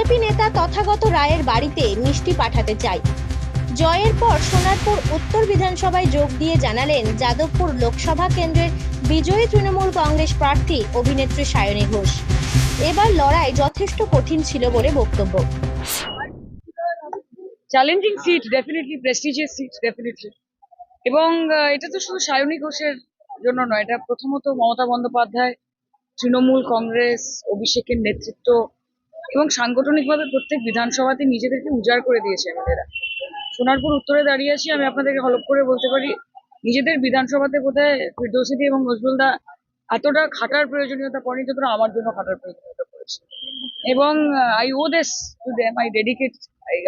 BJP নেতা তথাগত রায়ের বাড়িতে মিষ্টি পাঠাতে চাই। জয়ের পর সোনারপুর উত্তর বিধানসভায় যোগ দিয়ে জানালেন যাদবপুর লোকসভা কেন্দ্রের বিজয়ী তৃণমূল কংগ্রেস প্রার্থী অভিনেত্রী সায়নী ঘোষ। এবার লড়াই যথেষ্ট কঠিন ছিল বলে বক্তব্য। Challenging seat, definitely prestigious seat, definitely. এবং এটা তো শুধু সায়নী ঘোষের জন্য নয়, এটা প্রথমত মমতা বন্দ্যোপাধ্যায়, তৃণমূল কংগ্রেস, অভিষেকের নেতৃত্ব এবং সাংগঠনিকভাবে প্রত্যেক বিধানসভাতে নিজেদেরকে উজাড় করে দিয়েছে এমএলএরা। সোনারপুর উত্তরে দাঁড়িয়ে আছি, আমি আপনাদেরকে হলপ করে বলতে পারি নিজেদের বিধানসভাতে বোধহয় ফিরদৌসী এবং নজরুলদা এতটা খাটার প্রয়োজনীয়তা পড়েনি যতটা আমার জন্য খাটার প্রয়োজনীয়তা পড়েছে। এবং I owe this to them, I dedicate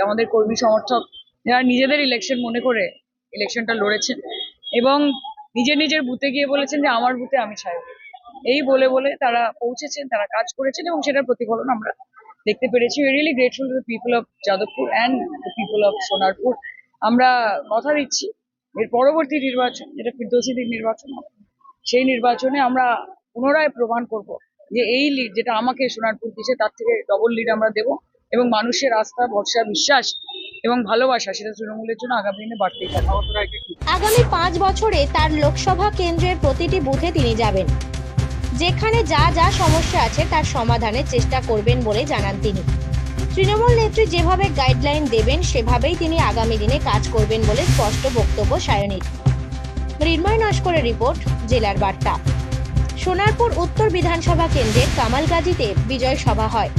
আমাদের কর্মী সমর্থক যারা নিজেদের ইলেকশন মনে করে ইলেকশনটা লড়েছেন এবং নিজের বুথে গিয়ে বলেছেন যে আমার বুথে আমি ছাড়ব। এই বলে বলে তারা পৌঁছেছেন, তারা কাজ করেছেন এবং সেটার প্রতিফলন আমরা দেখতে পেরেছি। We really grateful to the people of Jadavpur and the people of Sonarpur. আমরা কথা দিচ্ছি এর পরবর্তী নির্বাচন, যেটা ফিরদৌসীদের নির্বাচন, সেই নির্বাচনে আমরা পুনরায় প্রমাণ করব যে এই লিড যেটা আমাকে সোনারপুর দিয়েছে তার থেকে ডবল লিড আমরা দেব এবং মানুষের আস্থা, ভরসা, বিশ্বাস এবং ভালোবাসা সেটা তৃণমূলের জন্য আগামী দিনে বাড়তেই থাকবে। আগামী 5 বছরে তার লোকসভা কেন্দ্রের প্রতিটি বুথে তিনি যাবেন, যেখানে যা যা সমস্যা আছে তার সমাধানের চেষ্টা করবেন বলে জানান তিনি। তৃণমূল নেত্রী যেভাবে গাইডলাইন দেবেন সেভাবেই তিনি আগামী দিনে কাজ করবেন বলে স্পষ্ট বক্তব্য সায়নীর। মৃন্ময় নস্করের রিপোর্ট, জেলার বার্তা। সোনারপুর উত্তর বিধানসভা কেন্দ্রের কামালগাজীতে বিজয় সভা হয়,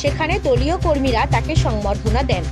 সেখানে দলীয় কর্মীরা তাকে সংবর্ধনা দেন।